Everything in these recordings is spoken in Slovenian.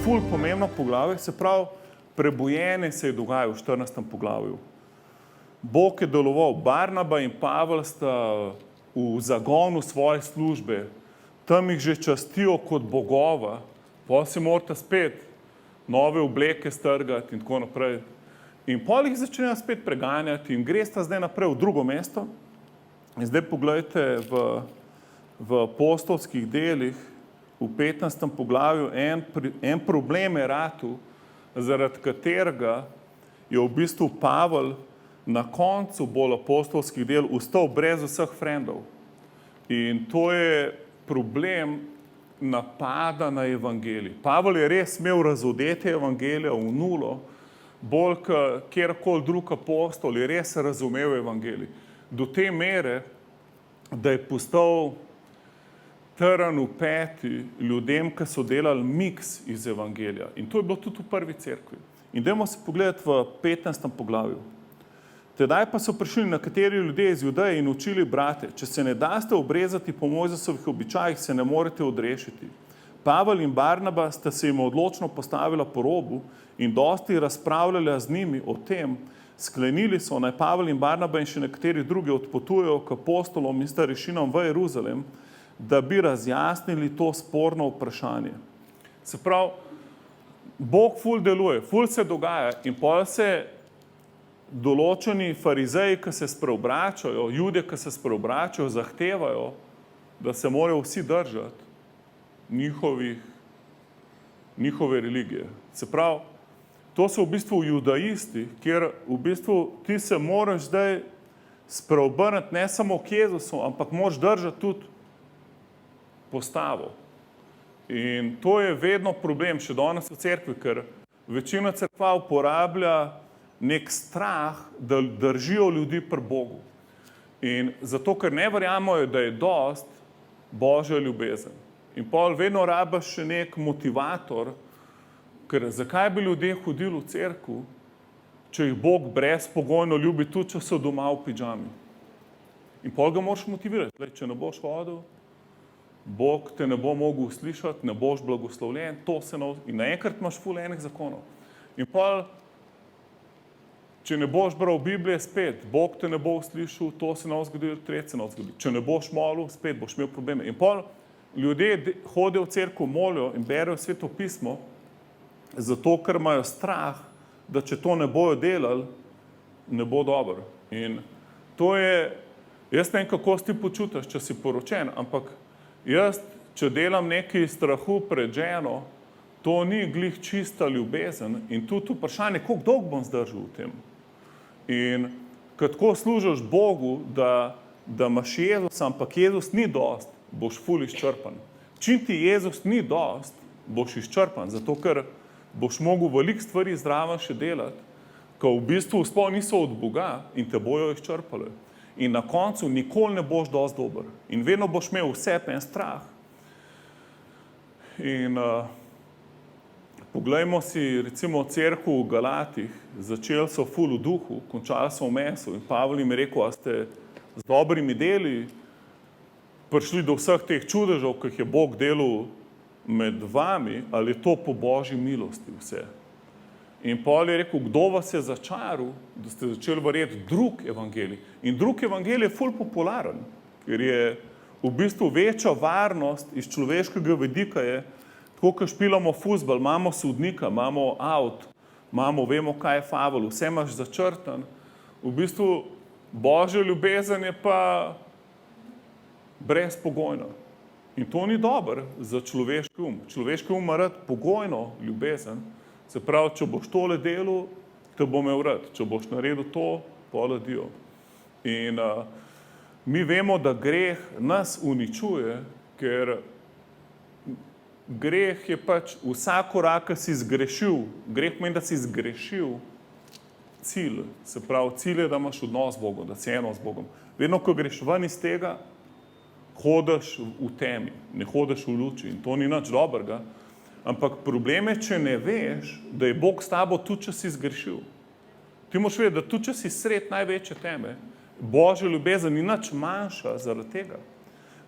ful pomembno poglavje, se pravi, prebujenje se je dogajalo v 14. poglavju. Bog je deloval, Barnaba in Pavel sta v zagonu svoje službe, tam jih že častijo kot bogova, potem si morate spet nove obleke strgati in tako naprej. In potem jih začnejo spet preganjati in gresta zdaj naprej v drugo mesto. In zdaj pogledajte v apostolskih delih, v 15. poglavju, en problem je ratu, zaradi katerega je v bistvu Pavel na koncu bolj apostolskih del ostal brez vseh frendov. In to je problem napada na evangelij. Pavel je res imel razodete evangelija v nulo, bolj kjerkoli drug apostol je res razumel evangelij. Do te mere, da je postal trn v peti ljudem, ki so delali miks iz evangelija. In to je bilo tudi v prvi cerkvi. In dajmo se pogledati v 15. poglavju. Tedaj pa so prišli nekateri ljudje iz Judeje in učili brate, če se ne daste obrezati po Mojzesovih običajih, se ne morete odrešiti. Pavel in Barnaba sta se jim odločno postavila po robu in dosti razpravljala z njimi o tem, sklenili so, naj Pavel in Barnaba in še nekateri drugi odpotujejo k apostolom in starešinam v Jeruzalem, da bi razjasnili to sporno vprašanje. Se pravi, Bog ful deluje, ful se dogaja in potem se določeni farizeji, ki se spreobračajo, Judje, ki se spreobračajo, zahtevajo, da se morajo vsi držati njihove religije. Se pravi, to so v bistvu judaisti, kjer v bistvu ti se moraš zdaj spreobrniti ne samo k Jezusu, ampak moraš držati tudi postavo. In to je vedno problem, še danes v cerkvi, ker večina cerkva uporablja nek strah, da držijo ljudi pri Bogu. In zato, ker ne verjamejo, da je dost Božja ljubezen. In pol vedno rabiš še nek motivator, ker zakaj bi ljudje hodili v cerkev, če jih Bog brezpogojno ljubi, tudi če so doma v pidžami. In pol ga moraš motivirati. Če ne boš hodil, Bog te ne bo mogel slišati, ne boš blagoslovljen, in naenkrat imaš ful enih zakonov. In pol, če ne boš bral Biblije, spet, Bog te ne bo slišal, to se ne bo zgodilo, tretje se ne bo zgodilo. Če ne boš molil, spet boš imel probleme. In pol ljudje hodijo v cerkev, molijo in berejo Sveto pismo, zato ker imajo strah, da če to ne bojo delali, ne bo dobro. In to je, jaz ne vem, kako si ti počutiš, če si poročen, ampak jaz, če delam nekaj strahu pred ženo, to ni glih čista ljubezen in tudi vprašanje, koliko dolgo bom zdržal v tem. In ko tako služiš Bogu, da imaš Jezus, ampak Jezus ni dost, boš ful izčrpan. Čim ti Jezus ni dost, boš izčrpan, zato ker boš mogel veliko stvari zraven še delati, ko v bistvu sploh niso od Boga in te bojo izčrpali. In na koncu nikoli ne boš dosti dober. In vedno boš imel vse en strah. In poglejmo si recimo cerkev v Galatih. Začeli so ful v duhu, končali so v mesu. In Pavel jim je rekel, a ste z dobrimi deli prišli do vseh teh čudežev, ki jih je Bog delal med vami, ali je to po Božji milosti vse. In Pavel je rekel, kdo vas je začaril, da ste začeli verjeti drug evangelij. In drug evangelij je ful popularen, ker je v bistvu večja varnost iz človeškega vidika je, tako kot špilamo fuzbal, imamo sodnika, imamo avt, vemo, kaj je favel, vse imaš začrtan. V bistvu Božja ljubezen je pa brezpogojna. In to ni dobro za človeški um. Človeški um ima rad pogojno ljubezen. Se pravi, če boš tole delal, te bo imel rad. Če boš naredil to, pol adijo. In mi vemo, da greh nas uničuje, ker greh je pač vsak korak, ki si zgrešil. Greh pomeni, da si zgrešil cilj. Se pravi, cilj je, da imaš odnos z Bogom, da si eno z Bogom. Vedno, ko greš ven iz tega, hodiš v temi, ne hodiš v luči. In to ni nič dobrega. Ampak problem je, če ne veš, da je Bog s tabo tudi, če si zgrešil. Ti moraš vedeti, da tudi, če si sred največje teme, Božja ljubezen ni nič manjša zaradi tega.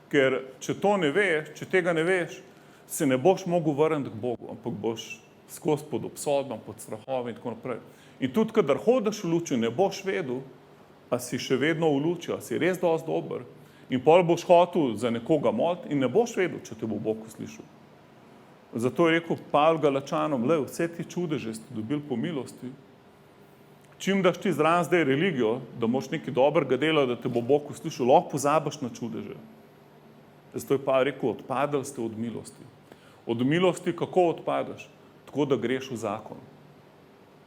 Ker če to ne veš, če tega ne veš, se ne boš mogel vrniti k Bogu, ampak boš skozi pod obsodbom, pod strahovi in tako naprej. In tudi, kadar hodiš v luči, ne boš vedel, a si še vedno v luči, a si res dosti dober. In pol boš hotel za nekoga moliti in ne boš vedel, če te bo Bog uslišal. Zato je rekel Pavel Galačanom, vse ti čudeže ste dobili po milosti. Čim daš ti zraven zdaj religijo, da moš nekaj dobrega dela, da te bo Bog uslišal, lahko pozabiš na čudeže. Zato je Pavel rekel, odpadali ste od milosti. Od milosti kako odpadaš? Tako, da greš v zakon.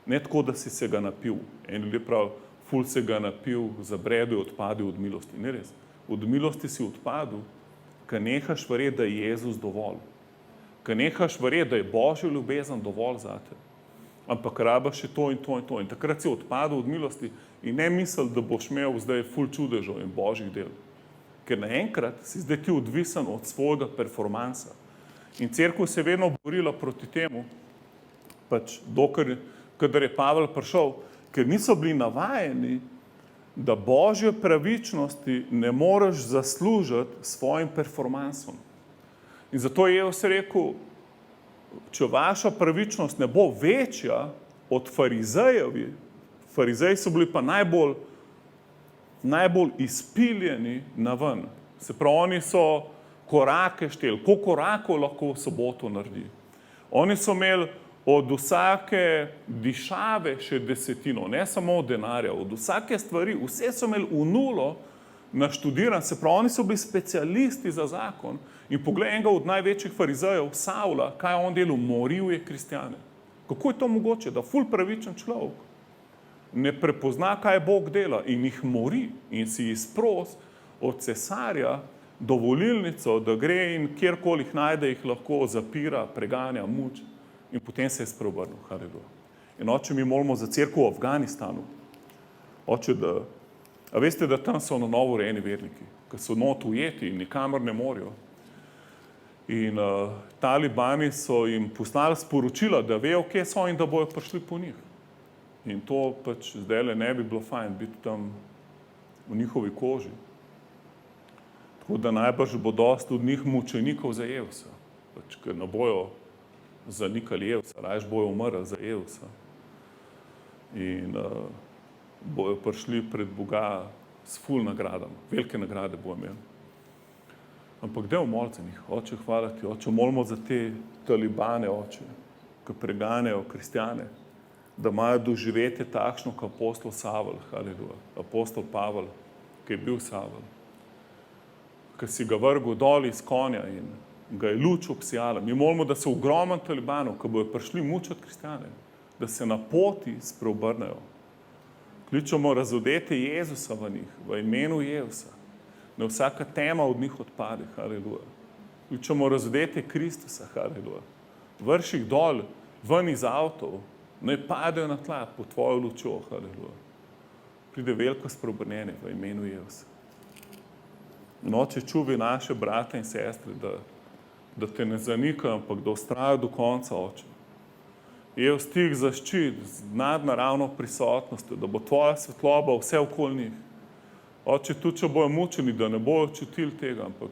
Ne tako, da si se ga napil. En ljudje pravi, ful se ga napil, zabredel, odpadel od milosti. Ne res. Od milosti si odpadel, ko nehaš verjeti, da je Jezus dovolj. Ko nehaš verjeti, da je Božja ljubezen dovolj zate. Ampak rabaš še to in to in to. In takrat si odpadel od milosti in ne misli, da boš imel zdaj ful čudežev in božjih del. Ker naenkrat si zdaj ti odvisen od svojega performansa. In cerkev se je vedno borila proti temu, pač dokler, kadar je Pavel prišel, ker niso bili navajeni, da božje pravičnosti ne moreš zaslužiti s svojim performansom. In zato je Jezus rekel, če vaša pravičnost ne bo večja od farizejevi, farizeji so bili pa najbolj izpiljeni na ven. Se pravi, oni so korake šteli, koliko korakov lahko v soboto naredi. Oni so imeli od vsake dišave še desetino, ne samo od denarja, od vsake stvari, vse so imeli v nulo naštudiran, se pravi, oni so bili specialisti za zakon. In poglej enega od največjih farizejev, Savla, kaj je on delal, moril je kristjane. Kako je to mogoče, da ful pravičen človek ne prepozna, kaj Bog dela in jih mori in si izpros od cesarja dovolilnico, da gre in kjerkoli jih najde, jih lahko zapira, preganja, muči. In potem se je spreobrnil, haleluja. In oče, mi molimo za cerkev v Afganistanu. Oče, a veste, da tam so na novo rejeni verniki, ki so not ujeti in nikamor ne morajo. In talibani so jim poslali sporočila, da vejo, kje so in da bojo prišli po njih. In to pač zdajle ne bi bilo fajn biti tam v njihovi koži. Tako da najbrž bo dosti od njih mučenikov za Jezusa, pač, ker ne bojo zanikali Jezusa, rajš bojo umrli za Jezusa. In bojo prišli pred Boga s ful nagradami, velike nagrade bojo imeli. Ampak daj moliti za njih, oče, hvala ti, oče, molimo za te talibane, oče, ki preganjajo kristjane, da imajo doživetje takšno, kot apostol Savel, haleluja, apostol Pavel, ki je bil Savel, ki si ga vrgel dol iz konja in ga je luč obsijala. Mi molimo, da se ogromen talibanov, ki bojo prišli mučiti kristjane, da se na poti spreobrnejo. Kličemo razodete Jezusa v njih, v imenu Jezusa. Da vsaka tema od njih odpade, haleluja. Kličemo razodete Kristusa, haleluja. Vrši jih dol, ven iz avtov, naj padejo na tla pod tvojo lučjo, haleluja. Pride veliko spreobrnjenje v imenu Jezusa. Oče, čuvaj naše brate in sestre, da te ne zanikajo, ampak da vztrajajo do konca, oče. Jezus, ti jih zaščiti z nadnaravno prisotnostjo, da bo tvoja svetloba vse okoli njih. Oče, tudi če bojo mučeni, da ne bojo čutili tega, ampak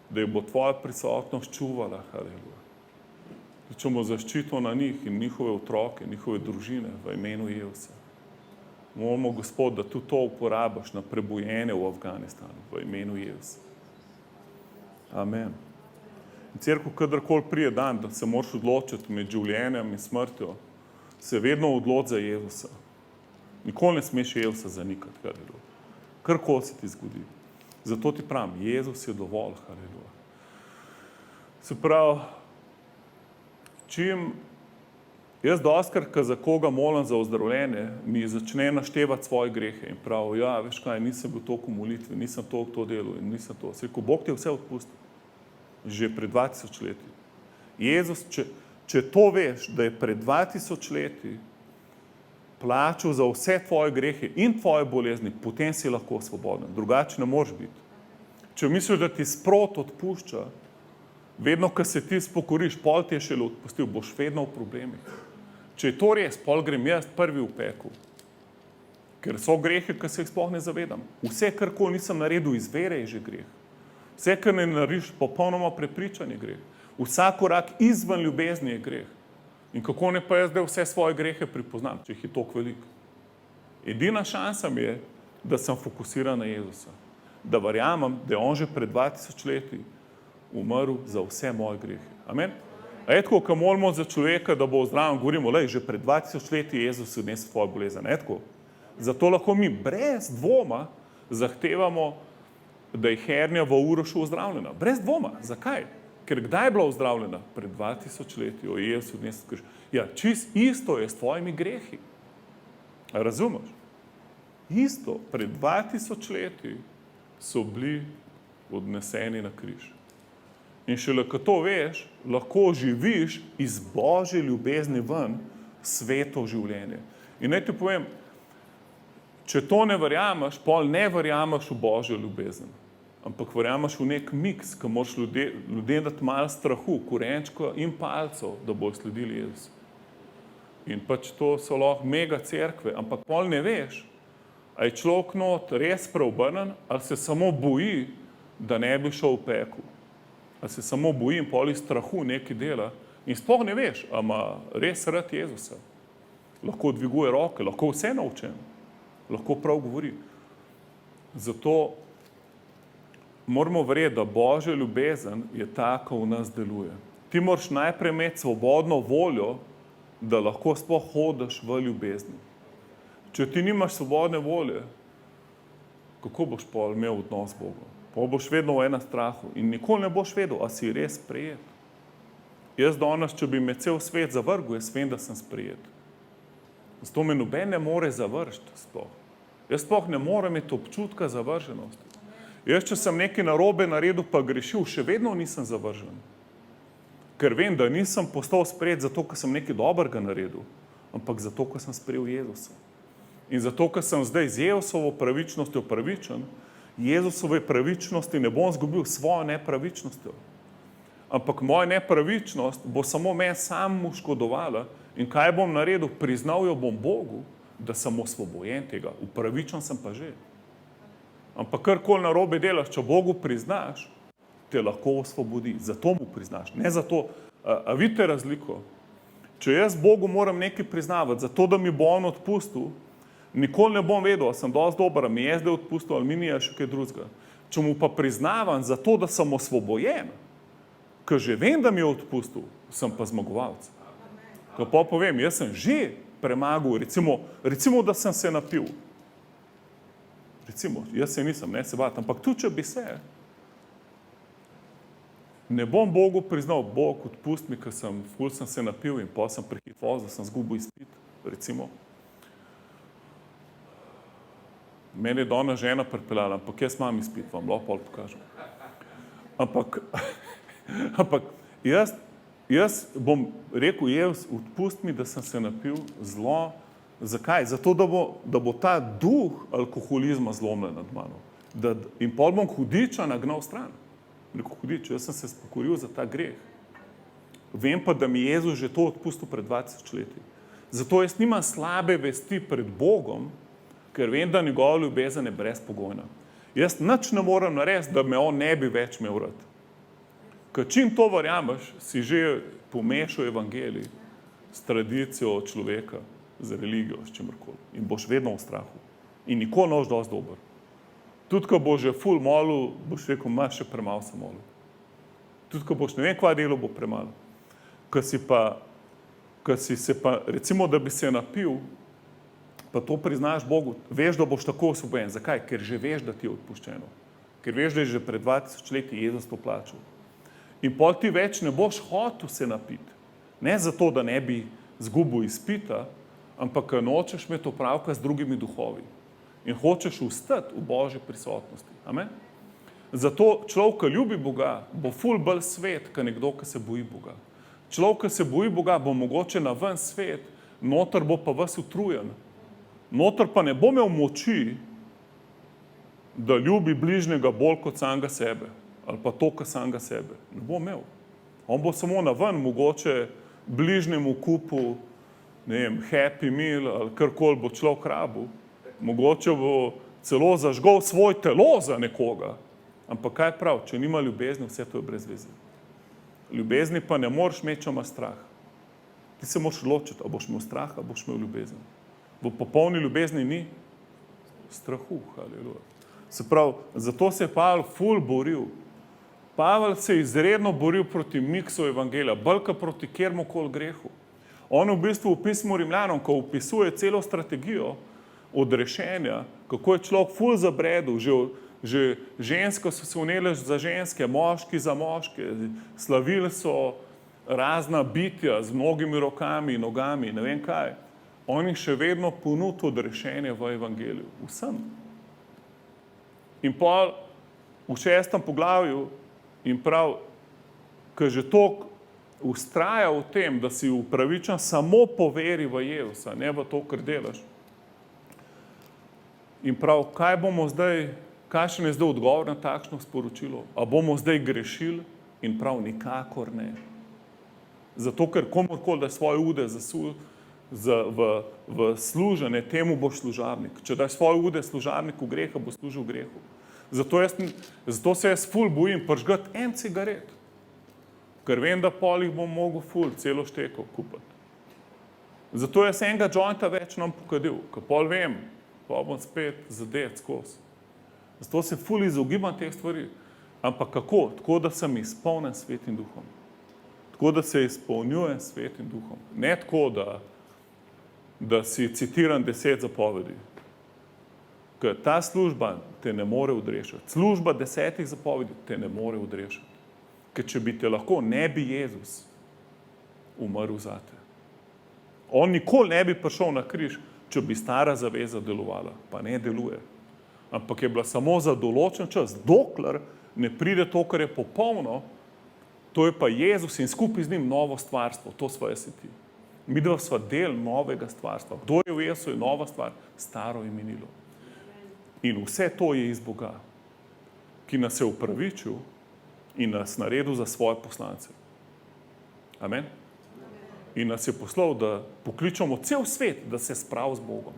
da jih bo tvoja prisotnost čuvala, haleluja. Kličemo zaščito na njih in njihove otroke, njihove družine v imenu Jezusa. Molimo, Gospod, da tudi to uporabiš na prebujenje v Afganistanu, v imenu Jezusa. Amen. In cerkev, kadarkoli prije dan, da se moraš odločiti med življenjem in smrtjo, se vedno odloči za Jezusa. Nikoli ne smeš Jezusa zanikati, haleluja. Karkoli se ti zgodi. Zato ti pravim, Jezus je dovolj, haleluja. Se pravi, jaz dostikrat, ko za koga molim za ozdravljenje, mi začne naštevati svoje grehe in pravi, ja, veš kaj, nisem bil toliko v molitvi, nisem toliko to delal in nisem to. Se rekel, Bog ti je vse odpustil. Že pred 2000 leti. Jezus, če to veš, da je pred 2000 leti plačal za vse tvoje grehe in tvoje bolezni, potem si lahko svoboden. Drugače ne moreš biti. Če misliš, da ti sprot odpušča, vedno, ko se ti spokoriš, pol ti je šele odpustil, boš vedno v problemih. Če je to res, pol grem jaz prvi v pekel. Ker so grehe, ki se jih sploh ne zavedam. Vse, karkoli nisem naredil iz vere, je že greh. Vse, kar ne narediš, popolnoma prepričan je greh. Vsak korak izven ljubezni je greh. In kako ne pa jaz zdaj vse svoje grehe pripoznam, če jih je toliko veliko. Edina šansa mi je, da sem fokusiran na Jezusa. Da verjamem, da je on že pred 2000 leti umrl za vse moje grehe. Amen? A je tako, ko molimo za človeka, da bo zdravim, govorimo, že pred 2000 leti je Jezus odnesel tvojo bolezen. Je tako? Zato lahko mi brez dvoma zahtevamo, da je hernija v Urošu ozdravljena. Brez dvoma. Zakaj? Ker kdaj je bila ozdravljena? Pred 2000 leti jo je Jezus odnesel križ. Ja, čist isto je s tvojimi grehi. A razumeš? Isto, pred 2000 leti so bili odneseni na križ. In šele, ko to veš, lahko živiš iz Božje ljubezni ven sveto življenje. In naj ti povem, če to ne verjameš, pol ne verjameš v Božjo ljubezen, ampak verjameš v nek miks, ko moraš ljudem dati malo strahu, korenčka in palcev, da bojo sledili Jezusu. In pač to so lahko mega cerkve, ampak pol ne veš, a je človek not res preobrnen, ali se samo boji, da ne bi šel v pekel. Ali se samo boji in pol iz strahu nekaj dela in sploh ne veš, a ima res rad Jezusa. Lahko dviguje roke, lahko vse naučen, lahko prav govori. Zato moramo verjeti, da Božja ljubezen je ta, ki v nas deluje. Ti moraš najprej imeti svobodno voljo, da lahko sploh hodiš v ljubezni. Če ti nimaš svobodne volje, kako boš pol imel odnos z Bogom? Pa boš vedno v enem strahu in nikoli ne boš vedel, a si res sprejet. Jaz danes, če bi me cel svet zavrgel, jaz vem, da sem sprejet. Zato me noben ne more završiti sploh. Jaz sploh ne morem imeti občutka zavrženosti. Jaz, če sem nekaj narobe naredil pa grešil, še vedno nisem zavržen. Ker vem, da nisem postal sprejet zato, ker sem nekaj dobrega naredil, ampak zato, ker sem sprejel Jezusa. In zato, ker sem zdaj z Jezusovo pravičnostjo pravičen, Jezusove pravičnosti ne bom zgubil svojo nepravičnostjo. Ampak moja nepravičnost bo samo meni sam škodovala in kaj bom naredil? Priznal jo bom Bogu, da sem osvobojen tega. Upravičen sem pa že. Ampak karkoli narobe delaš, če Bogu priznaš, te lahko osvobodi. Zato mu priznaš. Ne zato, a vidite razliko? Če jaz Bogu moram nekaj priznavati, zato da mi bo on odpustil, nikoli ne bom vedel, a sem dosti dober, a mi je zdaj odpustil, ali mi ni še kaj drugega. Če mu pa priznavam zato, da sem osvobojen, ker že vem, da mi je odpustil, sem pa zmagovalec. Ko pa povem, jaz sem že premagal, recimo, da sem se napil. Recimo, jaz se nisem, ne se bati, ampak tudi, če bi se, ne bom Bogu priznal, Bog, odpust mi, ker sem se napil in pa sem prehitro, da sem zgubil izpit, recimo. Mene je danes žena pripeljala, ampak jaz imam izpit, vam lahko pol pokažem. Ampak jaz bom rekel, Jezus, odpust mi, da sem se napil zelo. Zakaj? Zato, da bo ta duh alkoholizma zlomljen nad mano. In pol bom hudiča nagnal stran. Rekel, hudič, jaz sem se pokoril za ta greh. Vem pa, da mi Jezus že to odpustil pred 2000 leti. Zato jaz nimam slabe vesti pred Bogom, ker vem, da njegova ljubezen je brezpogojna. Jaz nič ne moram narediti, da me on ne bi več imel rad. Ker čim to verjameš, si že pomešal evangelij s tradicijo človeka, z religijo, s čimrkoli. In boš vedno v strahu. In nikoli ne boš dosti dober. Tudi, ko boš že ful molil, boš rekel, imaš še premalo sem molil. Tudi, ko boš ne vem, kva delo bo premalo. Ko si se pa, recimo, da bi se napil, pa to priznaš Bogu, veš, da boš tako osvobojen. Zakaj? Ker že veš, da ti je odpuščeno. Ker veš, da je že pred 2000 leti Jezus to plačal. In pol ti več ne boš hotel se napiti. Ne zato, da ne bi zgubil izpita, ampak nočeš imeti opravka z drugimi duhovi. In hočeš vstati v Božji prisotnosti. Amen? Zato človek, ki ljubi Boga, bo ful bolj svet, kot nekdo, ki se boji Boga. Človek, ki se boji Boga, bo mogoče na ven svet, noter bo pa ves utrujen. Noter pa ne bo imel moči, da ljubi bližnjega bolj kot samega sebe. Ali pa to, kot samega sebe. Ne bo imel. On bo samo na ven, mogoče bližnjemu kupu, ne vem, Happy Meal ali karkoli bo človek rabil. Mogoče bo celo zažgal svoj telo za nekoga. Ampak kaj prav, če nima ljubezni, vse to je brez veze. Ljubezni pa ne moreš imeti, če imaš strah. Ti se moraš odločiti, a boš imel strah, a boš imel ljubezen. V popolni ljubezni ni strahu, haleluja. Se pravi, zato se je Pavel ful boril. Pavel se je izredno boril proti miksu evangelija, bolj kot proti kjermukoli grehu. On v bistvu v pismu Rimljanom, ko opisuje celo strategijo odrešenja, kako je človek ful zabredel, že ženske so se vnele za ženske, moški za moške, slavili so razna bitja z mnogimi rokami, nogami, ne vem kaj. On jih še vedno ponudi odrešenje v evangeliju, vsem. In pol v 6. poglavju in prav, ko že toliko vztraja v tem, da si upravičen samo po veri v Jezusa, ne v to, kar delaš. In prav, kaj bomo zdaj, kakšen je zdaj odgovor na takšno sporočilo? A bomo zdaj grešili? In prav, nikakor ne. Zato, ker komorkoli da svoje ude v služenje, temu boš služabnik. Če daš svoje ude služabniku greha, bo služil grehu. Zato se jaz ful bojim pržgati en cigaret, ker vem, da pol jih bom mogel ful celo šteko kupiti. Zato jaz enega jointa več nam pokadil, ker pol vem, pa bom spet zadet skozi. Zato se ful izogibam teh stvari. Ampak kako? Tako, da sem izpolnjen Svetim duhom. Tako, da se izpolnjujem Svetim duhom. Ne tako, da si citiram 10 zapovedi. Ker ta služba te ne more odrešiti. Služba 10 zapovedi te ne more odrešiti. Ker če bi te lahko, ne bi Jezus umrl zate. On nikoli ne bi prišel na križ, če bi stara zaveza delovala. Pa ne deluje. Ampak je bila samo za določen čas, dokler ne pride to, kar je popolno, to je pa Jezus in skupaj z njim novo stvarstvo, to sva jaz in ti. Mi dva sva del novega stvarstva. Kdo je v Jezusu, je nova stvar, staro je minilo. In vse to je iz Boga, ki nas je upravičil in nas naredil za svoje poslance. Amen? In nas je poslal, da pokličemo cel svet, da se spravi z Bogom.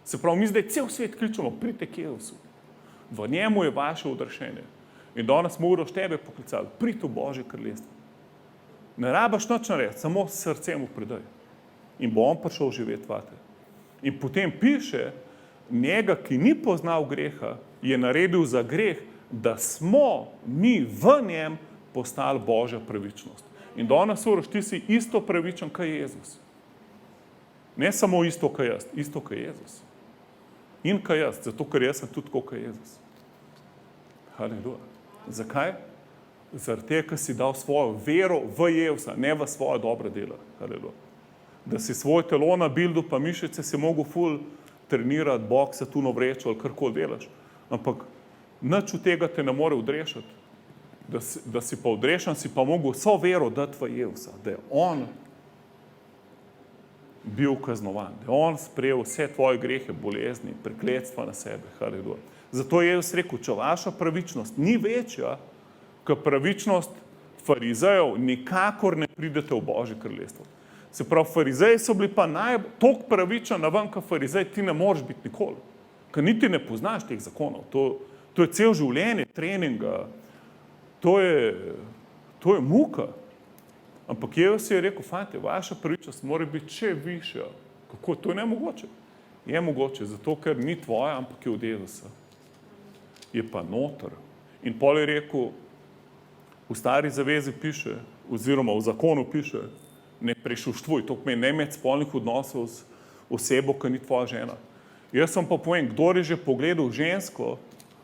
Se pravi, mi zdaj cel svet kličemo, pridite k Jezusu. V njemu je vaše odrešenje. In danes moraš tebe poklicati, pridi v Božje kraljestvo. Ne rabaš nič narediti, samo s srcem mu predaj. In bo on prišel živeti vate. In potem piše, njega, ki ni poznal greha, je naredil za greh, da smo mi v njem postali Božja pravičnost. In danes uraš, ti si isto pravičen kot Jezus. Ne samo isto kot jaz, isto kot Jezus. In kot jaz, zato ker jaz sem tudi kot Jezus. Haleluja. Zakaj? Zaradi tega, ker si dal svojo vero v Jezusa, ne v svoje dobre dela. Haleluja. Da si svoje telo nabildu, pa mišice si mogel ful trenirati, bokse, tuno vrečo ali karkoli delaš. Ampak nič od tega te ne more odrešiti. Da si pa odrešen, si pa mogel vso vero dati v Jezusa, da je on bil kaznovan, da je on sprejel vse tvoje grehe, bolezni, prekletstva na sebe. Haleluja. Zato je Jezus rekel, če vaša pravičnost ni večja, kot pravičnost farizejev, nikakor ne pridete v Božje kraljestvo. Se pravi, farizeji so bili pa toliko pravični na ven, kot farizej ti ne moreš biti nikoli. Ker niti ne poznaš teh zakonov. To je cel življenje treninga. To je muka. Ampak Jezus je rekel, fante, vaša pravičnost mora biti še višja. Kako? To je nemogoče. Je mogoče, zato ker ni tvoja, ampak je od Jezusa. Je pa noter. In pol je rekel, v stari zavezi piše, oziroma v zakonu piše, ne prešuštvuj, to pomeni ne imeti spolnih odnosov z osebo, ki ni tvoja žena. Jaz sem pa povem, kdor je že pogledal žensko,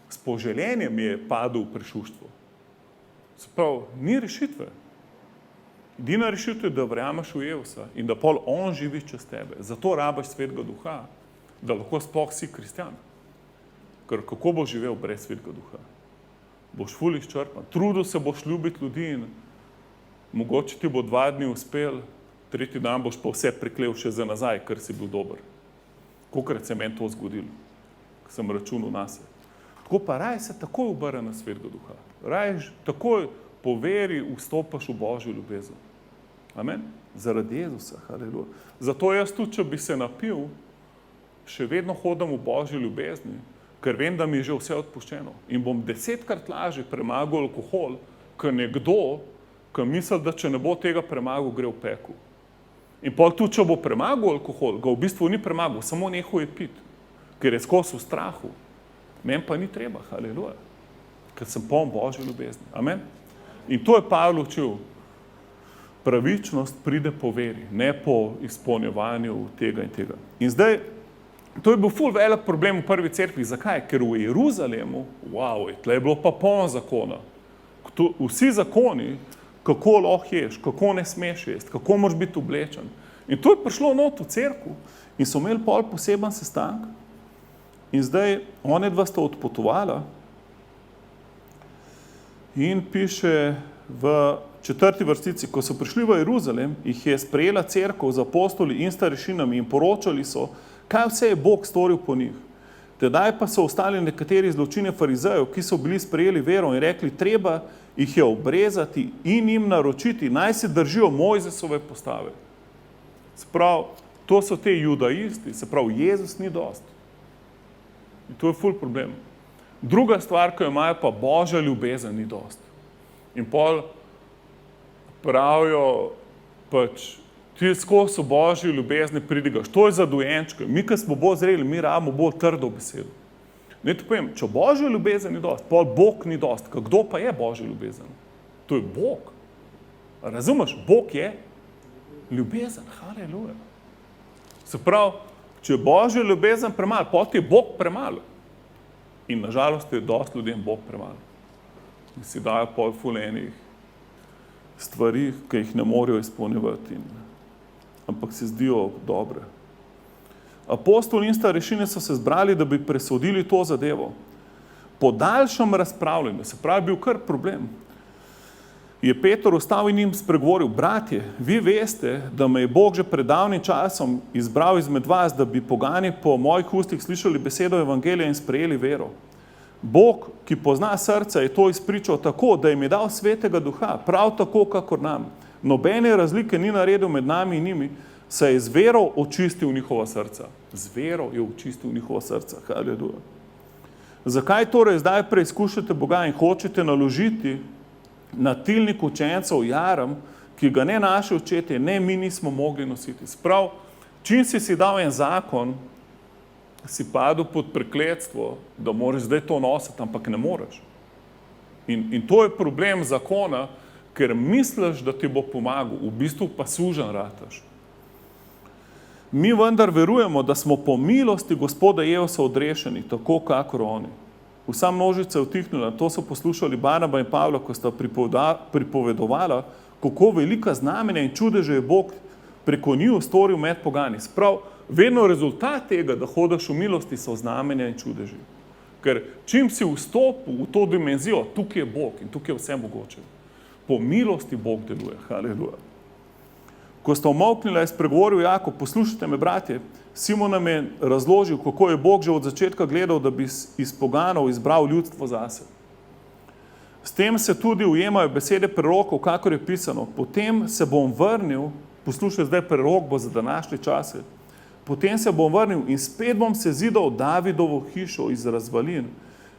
s poželjenjem je padel v prešuštvo. Se pravi, ni rešitve. Edina rešitev je, da verjameš v Jezusa in da pol on živi čez tebe. Zato rabaš Svetega Duha, da lahko sploh si kristjan. Ker kako boš živel brez Svetega Duha? Boš ful izčrpan. Trudil se boš ljubiti ljudi in mogoče ti bo 2 dni uspel, 3. dan boš pa vse priklel še za nazaj, ker si bil dober. Kolikrat se meni to zgodilo, ko sem računal nase. Tako pa raj se takoj obrne na Svetega Duha. Raj takoj po veri vstopaš v Božjo ljubezen. Amen? Zaradi Jezusa. Haleluja. Zato jaz tudi, če bi se napil, še vedno hodim v Božji ljubezni, ker vem, da mi je že vse odpuščeno. In bom 10-krat lažje premagal alkohol, ker nekdo, ki misli, da če ne bo tega premagal, gre v pekel. In pol tudi, če bo premagal alkohol, ga v bistvu ni premagal, samo nehal je piti, ker je skozi v strahu. Meni pa ni treba, haleluja, ker sem poln Božje ljubezni. Amen. In to je Pavel učil. Pravičnost pride po veri, ne po izpolnjevanju tega in tega. In zdaj, to je bil ful velik problem v prvi cerkvi. Zakaj? Ker v Jeruzalemu, tle je bilo pa polno zakona. Vsi zakoni, kako lahko ješ, kako ne smeš jesti, kako moraš biti oblečen. In to je prišlo not v cerku in so imeli pol poseben sestanek. In zdaj, one dva sta odpotovala in piše v 4. vrstici, ko so prišli v Jeruzalem, jih je sprejela cerkev z apostoli in starešinami in poročali so, kaj vse je Bog storil po njih. Tedaj pa so ostali nekateri zločine farizejev, ki so bili sprejeli vero in rekli, treba jih je obrezati in jim naročiti, naj se držijo Mojzesove postave. Se pravi, to so te judaisti, se pravi, Jezus ni dost. In to je ful problem. Druga stvar, ko jo imajo, pa Božja ljubezen ni dost. In pol pravijo, pač, ti skozi Božji ljubezni pridigaš. To je za dojenčke. Mi, ki smo bolj zreli, mi rabimo bolj trdo besedo. Ne te povem, če Božja ljubezen ni dost, pol Bog ni dost. Kdo pa je Božja ljubezen? To je Bog. Razumeš? Bog je ljubezen. Haleluja. Se pravi, če je Božja ljubezen premalo, pol je Bog premalo. In nažalost je dost ljudem Bog premalo. In si dajo pol fulenih stvari, ki jih ne morejo izpolnjevati, ampak se zdijo dobre. Apostoli in starešine so se zbrali, da bi presodili to zadevo. Po daljšem razpravljanju, se pravi, bil kar problem, je Peter ostal in jim spregovoril, bratje, vi veste, da me je Bog že pred davnim časom izbral izmed vas, da bi pogani po mojih ustih slišali besedo evangelija in sprejeli vero. Bog, ki pozna srca, je to izpričal tako, da jim je dal svetega duha, prav tako, kakor nam. Nobene razlike ni naredil med nami in njimi, saj je z vero očistil njihova srca. Z vero je očistil njihova srca. Haleluja. Zakaj torej zdaj preizkušate Boga in hočete naložiti na tilnik učencev jaram, ki ga ne naši očetje, ne mi nismo mogli nositi? Sprav, čim si dal en zakon, si padel pod prekletstvo, da moraš zdaj to nositi, ampak ne moreš. In to je problem zakona, ker misliš, da ti bo pomagal, v bistvu pa sužen rataš. Mi vendar verujemo, da smo po milosti Gospoda Jezusa odrešeni, tako kakor oni. Vsa množica je utihnila, to so poslušali Barnaba in Pavla, ko sta pripovedovala, kako velika znamenja in čudeže je Bog preko njiju storil med pogani. Sprav, vedno rezultat tega, da hodaš v milosti, so znamenja in čudeži. Ker čim si vstopil v to dimenzijo, tukaj je Bog in tukaj je vse mogoče. Po milosti Bog deluje. Haleluja. Ko sta omolknila, je spregovoril Jakob, poslušajte me, bratje, Simon nam je razložil, kako je Bog že od začetka gledal, da bi iz poganov izbral ljudstvo zase. S tem se tudi ujemajo besede prerokov, kakor je pisano. Potem se bom vrnil, poslušaj zdaj, prerok bo za današnje čase, potem se bom vrnil in spet bom se zidal Davidovo hišo iz razvalin.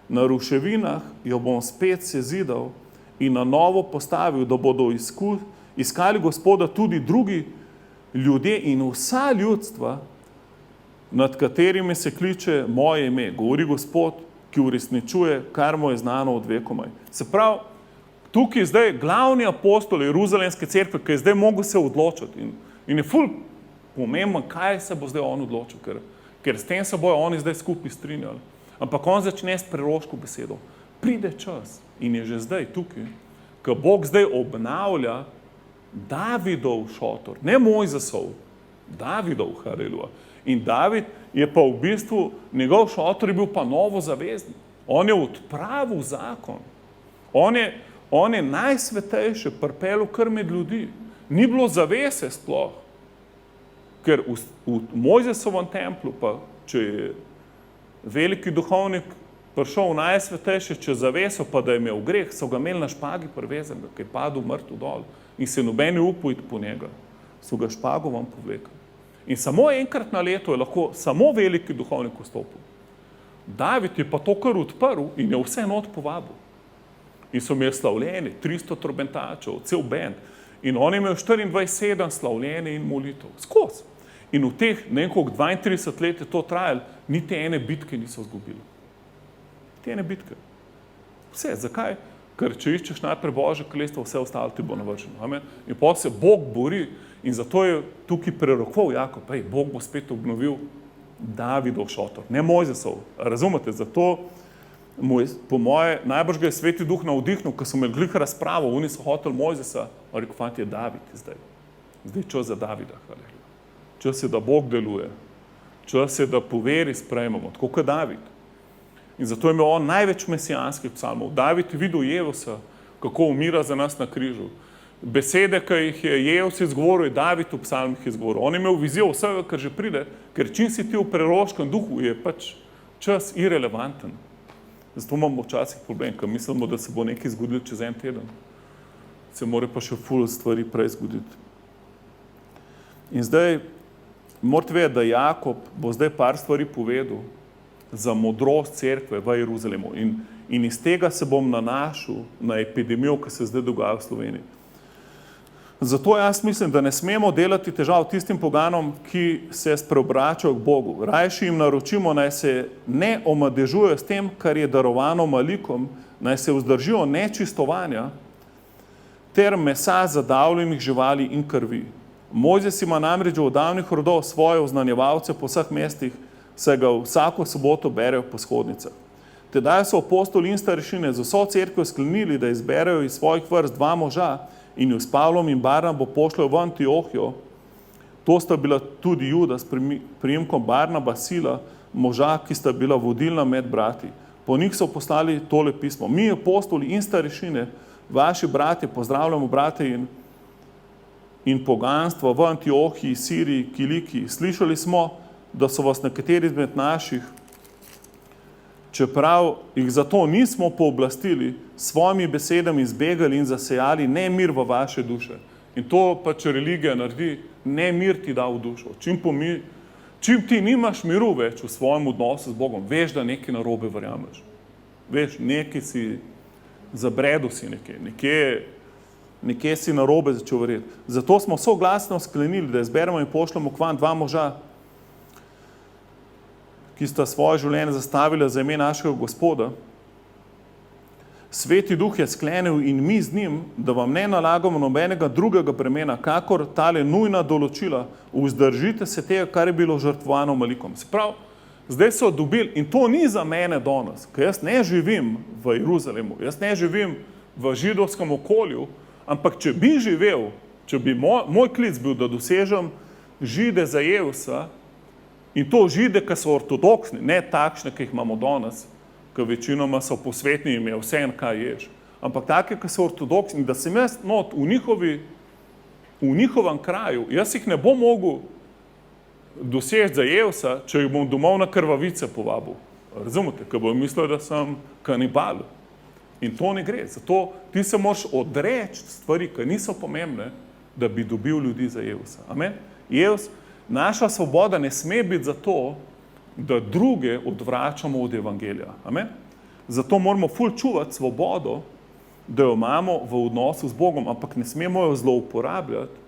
Na ruševinah jo bom spet se zidal in na novo postavil, da bodo iskali Gospoda tudi drugi ljudje in vsa ljudstva, nad katerimi se kliče moje ime, govori Gospod, ki uresničuje, kar mu je znano od vekomaj. Se pravi, tukaj zdaj glavni apostol Jeruzalemske cerkve, ki je zdaj mogel se odločiti in je ful pomemben, kaj se bo zdaj on odločil, ker s tem se bojo oni zdaj skupaj strinjali. Ampak on začne s preroško besedo. Pride čas in je že zdaj tukaj, ko Bog zdaj obnavlja Davidov šotor, ne Mojzesov, Davidov, haleluja. In David je pa v bistvu, njegov šotor je bil pa novozavezni. On je odpravil zakon. On je najsvetejše pripeljal kar med ljudi. Ni bilo zavese sploh. Ker v Mojzesovem templu, pa če je veliki duhovnik prišel v najsvetejše čez zaveso, pa da je imel greh, so ga imeli na špagi privezanega, ki je padel mrtev dol in se nobeni upal iti po njega. So ga špago vam povlekli. In samo enkrat na leto je lahko samo veliki duhovnik vstopil. David je pa to kar odprl in je vse not povabil. In so imeli slavljeni, 300 trobentačev, cel bend. In on je imel 24/7 slavljenje in molitev. Skozi. In v teh, ne vem koliko, 32 let je to trajalo, niti ene bitke niso izgubili. Niti ene bitke. Vse, zakaj? Ker če iščeš najprej Božje kraljestvo, vse ostalo ti bo navrženo. Amen. In potem se Bog bori in zato je tukaj prerokoval Jakob, Bog bo spet obnovil Davidov šotor, ne Mojzesov. Razumete? Zato po moje najbrž ga je Sveti Duh navdihnil, ko so imeli glih razpravo, oni so hoteli Mojzesa, a rekel, fant je David zdaj. Zdaj čas za Davida. Čas je, da Bog deluje. Čas je, da po veri sprejmemo, tako kot David. In zato je imel on največ mesijanskih psalmov. David je videl Jezusa, kako umira za nas na križu. Besede, ki jih je Jevus izgovoril, je David v psalmih izgovoril. On je imel vizijo vsega, kar že pride, ker čim si ti v preroškem duhu, je pač čas irelevanten. Zato imamo včasih problem, ker mislimo, da se bo nekaj zgodilo čez en teden. Se mora pa še ful stvari prej zgoditi. In zdaj, morate vedeti, da Jakob bo zdaj par stvari povedal za modrost cerkve v Jeruzalemu. In iz tega se bom nanašal na epidemijo, ki se zdaj dogaja v Sloveniji. Zato jaz mislim, da ne smemo delati težav tistim poganom, ki se spreobračajo k Bogu. Rajši jim naročimo, naj se ne omadežujejo s tem, kar je darovano malikom, naj se vzdržijo nečistovanja ter mesa zadavljenih živali in krvi. Mojzes ima namreč od davnih rodov svoje oznanjevalce po vseh mestih, saj ga vsako soboto berejo po shodnicah. Tedaj so apostoli in starešine z vso cerkev sklenili, da izberejo iz svojih vrst 2 moža in ju s Pavlom in Barnabo pošljajo v Antiohijo. To sta bila tudi Juda s priimkom Barnaba, Sila, moža, ki sta bila vodilna med brati. Po njih so poslali tole pismo. Mi, apostoli in starešine, vaši bratje, pozdravljamo brate in poganstvo v Antiohiji, Siriji, Kiliki. Slišali smo, da so vas nekateri izmed naših, čeprav jih zato nismo pooblastili, svojimi besedami izbegali in zasejali nemir v vaše duše. In to pač religija naredi, nemir ti da v dušo. Čim ti nimaš miru več v svojem odnosu z Bogom, veš, da nekaj narobe verjameš. Veš, nekaj si, zabredel si nekje si narobe začel verjeti. Zato smo soglasno sklenili, da izberemo in pošljemo k vam 2 moža, ki sta svoje življenje zastavila za ime našega Gospoda. Sveti Duh je sklenil in mi z njim, da vam ne nalagamo nobenega drugega bremena, kakor tale nujna določila, vzdržite se tega, kar je bilo žrtvovano malikom. Se pravi, zdaj so dobili, in to ni za mene danes, ker jaz ne živim v Jeruzalemu, jaz ne živim v židovskem okolju, ampak če bi živel, če bi moj klic bil, da dosežem Žide za Jezusa, in to Žide, ki so ortodoksni, ne takšne, ki jih imamo danes, ki večinoma so posvetni, jim je vseeno, kaj ješ. Ampak take, ki so ortodoksni, da sem jaz not v njihovem kraju, jaz jih ne bom mogel doseči za Jezusa, če jih bom domov na krvavice povabil. Razumete? Ker bojo mislili, da sem kanibal. In to ne gre. Zato ti se moraš odreči stvari, ki niso pomembne, da bi dobil ljudi za Jezusa. Amen? Jezus, naša svoboda ne sme biti zato, da druge odvračamo od evangelija. Amen? Zato moramo ful čuvati svobodo, da jo imamo v odnosu z Bogom, ampak ne smemo jo zlouporabljati,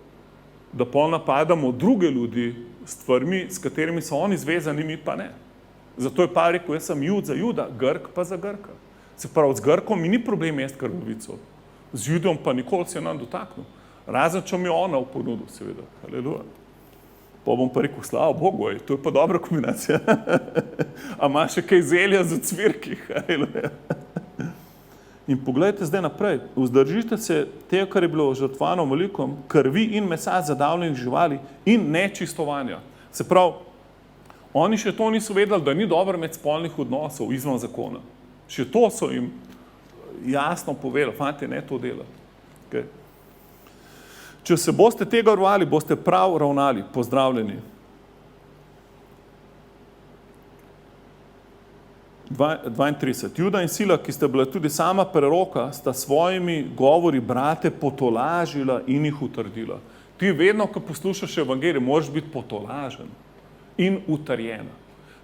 da pol napadamo druge ljudi s stvarmi, s katerimi so oni zvezani, mi pa ne. Zato je pa rekel, jaz sem Jud za Juda, Grk pa za Grka. Se pravi, z Grkom mi ni problem jesti krvavico, z Judom pa nikoli se nam dotaknil. Razen, če mi je ona v ponudil, seveda. Haleluja. Pa bom pa rekel, slava Bogu, to je pa dobra kombinacija. A ima še kaj zelja za cvirki? In pogledajte zdaj naprej. Vzdržite se tega, kar je bilo žrtvovano malikom, krvi in mesa zadavljenih živali in nečistovanja. Se pravi, oni še to niso vedeli, da ni dobro imeti spolnih odnosov izvan zakona. Še to so jim jasno povedali, fantje, ne to delati. Okay. Če se boste tega varovali, boste prav ravnali. Pozdravljeni. 32. Juda in Sila, ki sta bila tudi sama preroka, sta svojimi govori brate potolažila in jih utrdila. Ti vedno, ko poslušaš evangelij, moraš biti potolažen in utrjen.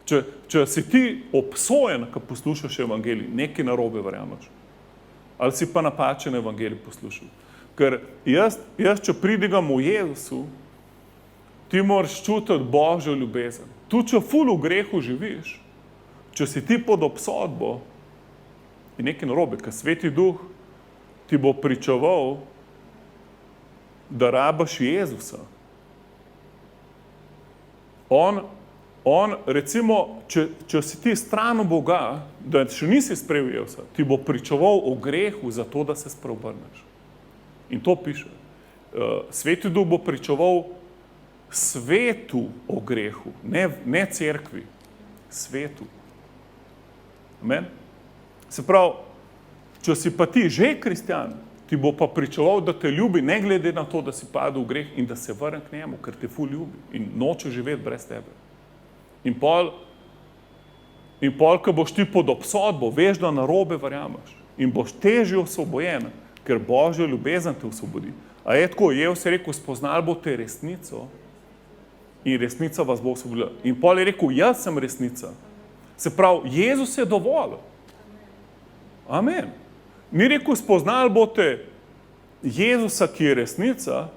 Če si ti obsojen, ko poslušaš evangelij, nekaj narobe verjameš. ali si pa napačen evangelij poslušal. Ker jaz če pridigam v Jezusu, ti moraš čutiti Božjo ljubezen. Tu, če ful v grehu živiš, če si ti pod obsodbo, je nekaj narobe, ker Sveti Duh ti bo pričeval, da rabaš Jezusa. On recimo, če si ti stran Boga, da še nisi sprejel Jezusa, ti bo pričeval o grehu za to, da se spreobrneš. In to piše. Sveti Duh bo pričeval svetu o grehu, ne cerkvi, svetu. Amen? Se pravi, če si pa ti že kristjan, ti bo pa pričeval, da te ljubi, ne glede na to, da si padel v greh in da se vrne k njemu, ker te ful ljubi in noče živeti brez tebe. In pol, ko boš ti pod obsodbo, veš, da narobe verjameš in boš težje osvobojen, ker Božja ljubezen te osvobodi. A je tako, Jezus je rekel, spoznali boste resnico in resnica vas bo osvobodila. In pol je rekel, jaz sem resnica. Se pravi, Jezus je dovolj. Amen. Ni rekel, spoznali boste Jezusa, ki je resnica,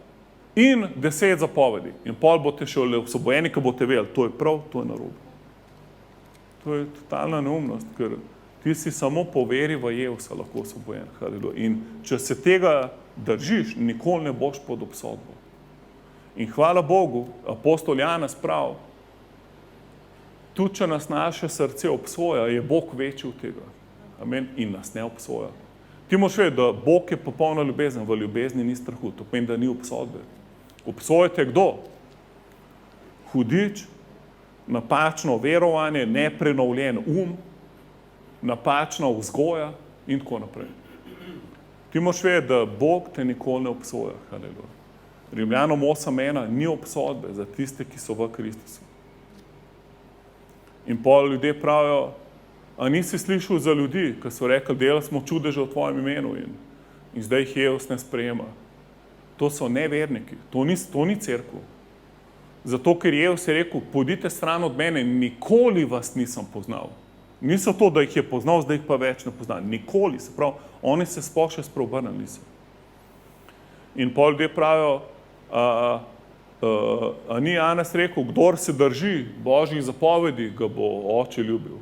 in 10 zapovedi. In pol boste šele osvobojeni, ko boste vedeli, to je prav, to je narobe. To je totalna neumnost, ker ti si samo po veri v Jezusa lahko osvobojen. In če se tega držiš, nikoli ne boš pod obsodbo. In hvala Bogu, apostol Janez pravi, tudi če nas naše srce obsoja, je Bog večji od tega. Amen. In nas ne obsoja. Ti moraš vedeti, da Bog je popolna ljubezen, v ljubezni ni strahu, to pomeni, da ni obsodbe. Obsojate kdo? Hudič, napačno verovanje, neprenovljen napačna vzgoja in tako naprej. Ti moraš vedeti, da Bog te nikoli ne obsoja. Haleluja. Rimljanom 8:1 ni obsodbe za tiste, ki so v Kristusu. In pol ljudje pravijo, a nisi slišal za ljudi, ki so rekli, delali smo čudeže v tvojem imenu in zdaj jih Jezus ne sprejema. To so neverniki, to ni cerkev. Zato, ker Jezus je rekel, pojdite stran od mene, nikoli vas nisem poznal. Niso to, da jih je poznal, zdaj jih pa več ne pozna. Nikoli, se pravi, oni se sploh še spreobrnili niso. In pol ljudje pravijo, a ni Janez rekel, kdor se drži Božjih zapovedi, ga bo oče ljubil.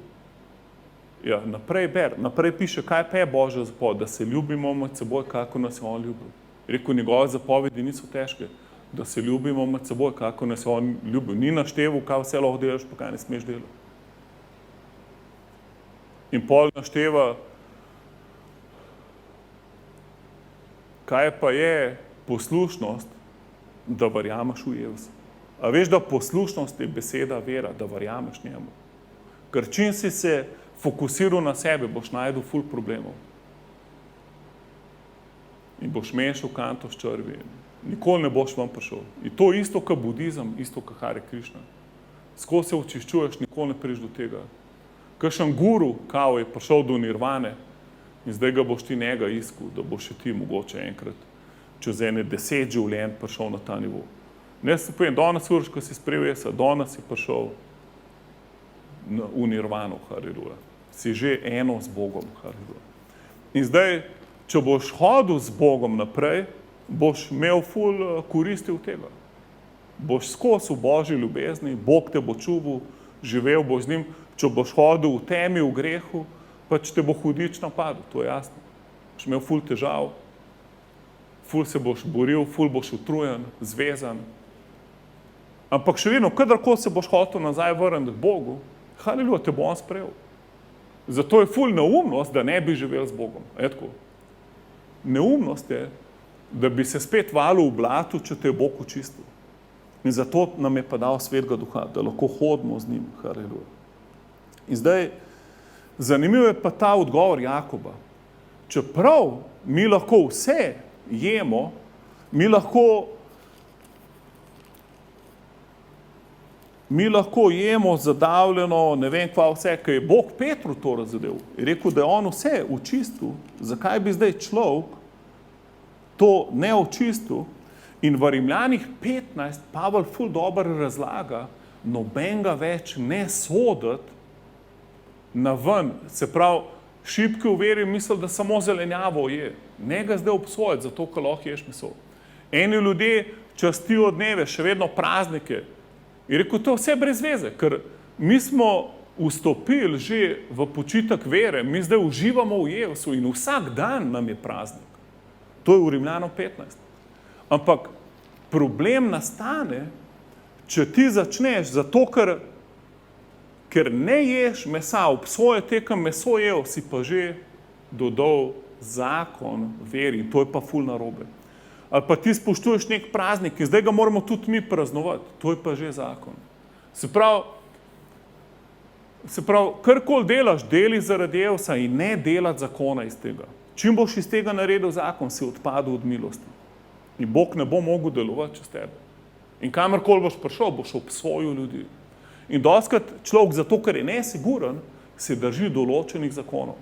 Ja, naprej piše, kaj pa je Božja zapoved, da se ljubimo med seboj, kako nas je on ljubil. Rekel, njegove zapovedi niso težke, da se ljubimo med seboj, kako nas je on ljubil. Ni našteval, kaj vse lahko delaš, pa kaj ne smeš delati. In pol našteva, kaj pa je poslušnost, da verjameš v Jezusa. A veš, da poslušnost je beseda vera, da verjameš njemu. Ker čim si se fokusiral na sebe, boš najdel ful problemov. In boš mešal kanto s črvi. Nikoli ne boš vam prišel. In to isto kot budizem, isto kot Hare Krišna. Skozi se očiščuješ, nikoli ne prideš do tega. Kakšen guru, kao, je prišel do nirvane in zdaj ga boš ti njega iskal, da boš še ti mogoče enkrat čez 10 življenj prišel na ta nivo. Ne se povem, danes uriš, ko si sprejel Jezusa, danes si prišel v nirvano, haleluja. Si že eno z Bogom, haleluja. In zdaj, če boš hodil z Bogom naprej, boš imel ful koristi od tega. Boš skozi v Božji ljubezni, Bog te bo čuval, živel boš z njim. Če boš hodil v temi, v grehu, pač te bo hudič napadel, to je jasno. Boš imel ful težav, ful se boš boril, ful boš utrujen, zvezan. Ampak še vedno, kadarkoli se boš hotel nazaj vrniti k Bogu, haleluja, te bo on sprejel. Zato je ful neumnost, da ne bi živel z Bogom. Neumnost je, da bi se spet valil v blatu, če te je Bog očistil. In zato nam je pa dal Svetega Duha, da lahko hodimo z njim, haleluja. In zdaj, zanimiv je pa ta odgovor Jakoba. Čeprav mi lahko vse jemo, mi lahko jemo zadavljeno, ne vem kva vse, ker je Bog Petru to razdelil. Je rekel, da je on vse očistil, zakaj bi zdaj človek to ne očistil? In v Rimljanih 15 Pavel ful dobro razlaga, nobenega več ne soditi na ven, se pravi, Šibki v veri misli, da samo zelenjavo je. Ne ga zdaj obsojati, zato ker lahko ješ meso. Eni ljudje častijo dneve, še vedno praznike. In rekel, to je vse brez veze, ker mi smo vstopili že v počitek vere, mi zdaj uživamo v Jezusu in vsak dan nam je praznik. To je v Rimljanom 15. Ampak problem nastane, če ti začneš zato, ker ne ješ mesa, obsoje tekem meso jev, si pa že dodal zakon veri, to je pa ful narobe. Ali pa ti spoštuješ nek praznik in zdaj ga moramo tudi mi praznovati, to je pa že zakon. Se pravi, karkoli delaš, deli zaradi Jezusa in ne delati zakona iz tega. Čim boš iz tega naredil zakon, si odpadel od milosti. In Bog ne bo mogel delovati čez tebe. In kamorkoli boš prišel, boš obsojil ljudi. In dostikrat človek, zato ker je nesiguren, se drži določenih zakonov.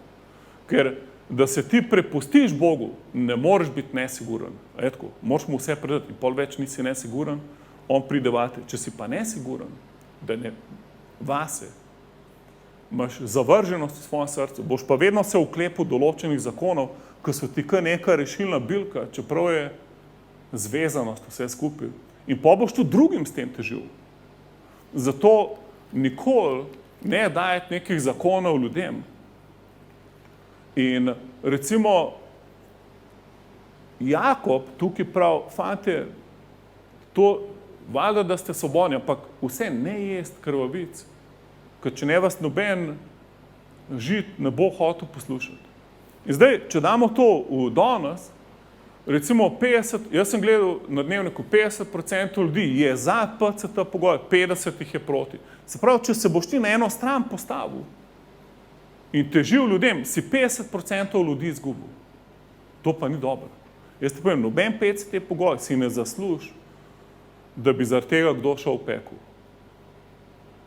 Ker da se ti prepustiš Bogu, ne moreš biti nesiguren. Etko, moraš mu vse predati in pol več nisi nesiguren, on pride vate. Če si pa nesiguren, da ne vase, imaš zavrženost v svojem srcu, boš pa vedno se uklepil določenih zakonov, ki so ti kar neka rešilna bilka, čeprav je zvezanost vse skupaj. In pa boš tudi drugim s tem težil. Zato nikoli ne dajati nekih zakonov ljudem. In recimo Jakob tukaj pravi, fante, to valjda, da ste svobodni, ampak vse ne jest krvavic, ker če ne vas noben žid ne bo hotel poslušati. In zdaj, če damo to v danes, recimo 50, jaz sem gledal na dnevniku, 50% ljudi je za PCT pogoj, 50 jih je proti. Se pravi, če se boš ti na eno stran postavil in težil ljudem, si 50% ljudi izgubil. To pa ni dobro. Jaz ti povem, noben PCT pogoj si ne zasluži, da bi zaradi tega kdo šel v pekel.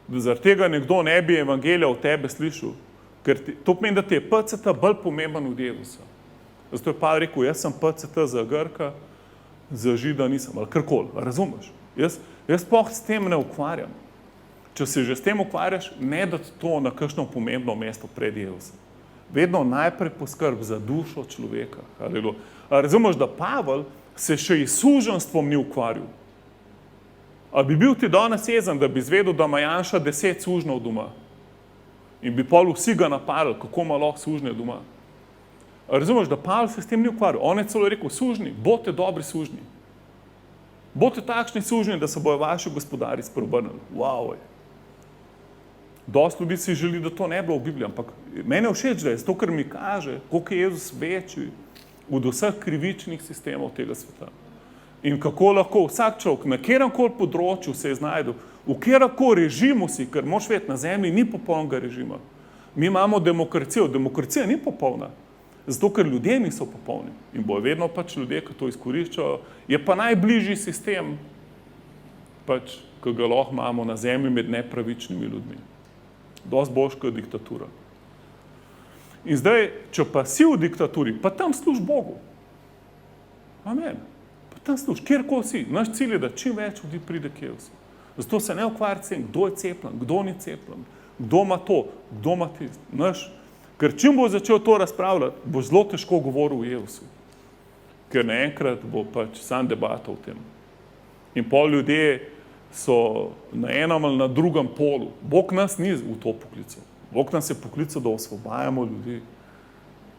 Da zaradi tega nekdo ne bi evangelija od tebe slišal, ker to pomeni, da ti je PCT bolj pomemben od Jezusa. Zato je Pavel rekel, jaz sem PCT za Grka, za Žida nisem, ali karkoli, razumeš? Jaz pa s tem ne ukvarjam. Če se že s tem ukvarjaš, ne dati to na kakšno pomembno mesto pred Jezusom. Vedno najprej poskrb za dušo človeka. Razumeš, da Pavel se še s suženjstvom ni ukvarjal. A bi bil ti danes jezen, da bi izvedel, da ima Janša 10 sužnjev doma? In bi pol vsi ga napadli, kako ima lahko sužnje doma? Razumeš, da Pavel se s tem ni ukvarjal. On je celo rekel, sužnji, bodite dobri sužnji. Bodite takšni sužnji, da se bojo vaši gospodari spreobrnili. Wow. Dosti ljudi si želi, da to ne bi bilo v Bibliji, ampak mene je všeč, da je zato, ker mi kaže, koliko je Jezus večji od vseh krivičnih sistemov tega sveta. In kako lahko vsak človek na kjerkoli področju se je znajdel, v kjerkoli režimu si, ker moš vedeti, na zemlji ni popolnega režima. Mi imamo demokracijo, demokracija ni popolna, zato ker ljudje niso popolni. In bojo vedno pač ljudje, ki to izkoriščajo, je pa najbližji sistem, pač, ki ga lahko imamo na zemlji med nepravičnimi ljudmi. Dosti boljša kot diktatura. In zdaj, če pa si v diktaturi, pa tam služ Bogu. Amen. Pa tam služ, kjerkoli si. Naš cilj je, da čim več ljudi pride k Jezusu. Zato se ne ukvarjati s tem, kdo je cepljen, kdo ni cepljen, kdo ima to, kdo ima tisto. Ker čim bo začel to razpravljati, bo zelo težko govoril o Jezusu. Ker naenkrat bo pač sam debata o tem. In pol ljudje so na enem ali na drugem polu. Bog nas ni v to poklical. Bog nas je poklical, da osvobajamo ljudi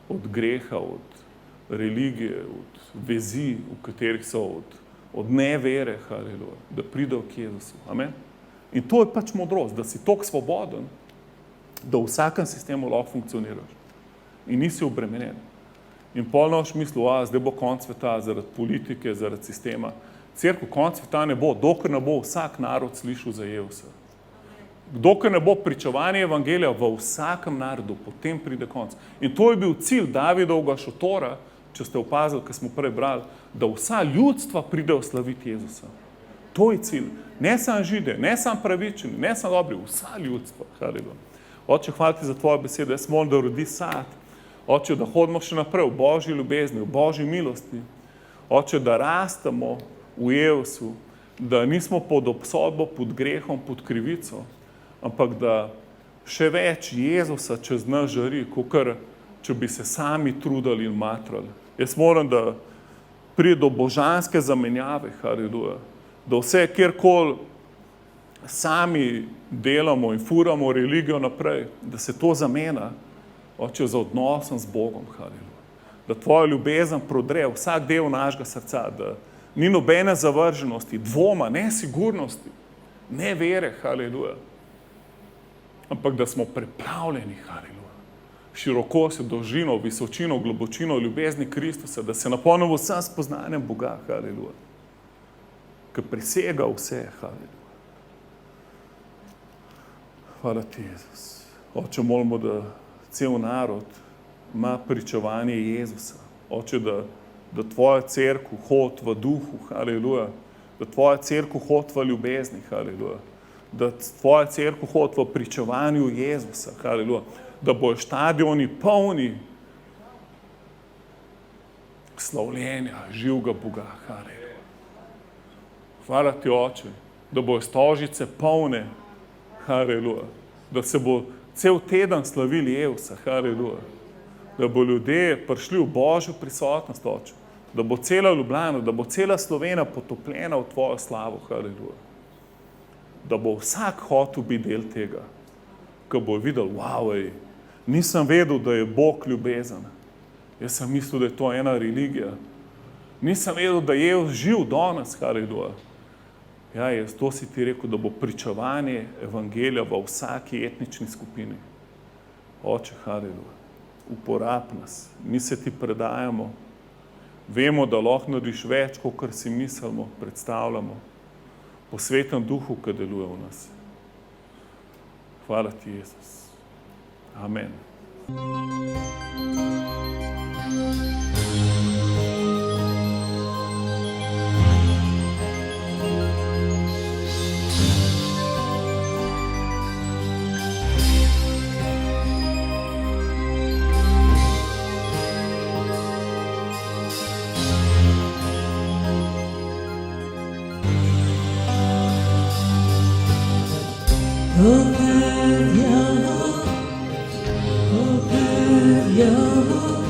od greha, od religije, od vezi, v katerih so, od nevere, da pridejo k Jezusu. Amen? In to je pač modrost, da si toliko svoboden, da v vsakem sistemu lahko funkcioniraš. In nisi obremenjen. In pol naš mislil, zdaj bo konc sveta zaradi politike, zaradi sistema. Cerkev konc sveta ne bo, dokler ne bo vsak narod slišal za Jezusa. Dokler ne bo pričevanje evangelija v vsakem narodu, potem pride konc. In to je bil cilj Davidovega šotora, če ste opazili, ko smo prej brali, da vsa ljudstva pridejo slaviti Jezusa. To je cilj. Ne samo Žide, ne samo pravični, ne samo dobri, vsa ljudstva. Oče, hvala ti za tvojo besedo, jaz molim, da rodi sad. Oče, da hodimo še naprej v Božji ljubezni, v Božji milosti. Oče, da rastemo v Jezusu, da nismo pod obsodbo, pod grehom, pod krivico, ampak da še več Jezusa čez nas žari, kakor če bi se sami trudili in matrali. Jaz moram, da pride do božanske zamenjave, haleluja, da vse, kjerkoli sami delamo in furamo religijo naprej, da se to zamena, Oče, za odnosom z Bogom, haleluja. Da tvoja ljubezen prodre vsak del našega srca, da ni nobene zavrženosti, dvoma, nesigurnosti, ne vere, haleluja, ampak da smo preplavljeni, haleluja, širokostjo, dolžino, visočino, globočino ljubezni Kristusa, da se napolnimo vsem spoznanjem Boga, haleluja, ki presega vse, haleluja. Hvala ti, Jezus. Oče, molimo, da cel narod ima pričevanje Jezusa. Oče, da tvoja cerkev hodi v duhu, haleluja, da tvoja cerkev hodi v ljubezni, haleluja, da tvoja cerkev hodi v pričevanju Jezusa, haleluja, da bojo štadioni polni slavljenja živega Boga, haleluja. Hvala ti, Oče, da bojo stožice polne, haleluja, da se bo cel teden slavili Jezusa, haleluja, da bo ljudje prišli v Božjo prisotnost, Oče, da bo cela Ljubljana, da bo cela Slovenija potopljena v tvojo slavo, haleluja, da bo vsak hotel biti del tega, ko bo videl, wow, nisem vedel, da je Bog ljubezen, jaz sem mislil, da je to ena religija, nisem vedel, da je Jezus živ danes, haleluja. Ja, to si ti rekel, da bo pričevanje evangelija v vsaki etnični skupini. Oče, haleluja, uporab nas, mi se ti predajamo, vemo, da lahko narediš več, kot si mislimo, predstavljamo, po svetem duhu, ki deluje v nas. Hvala ti, Jezus. Amen. Open your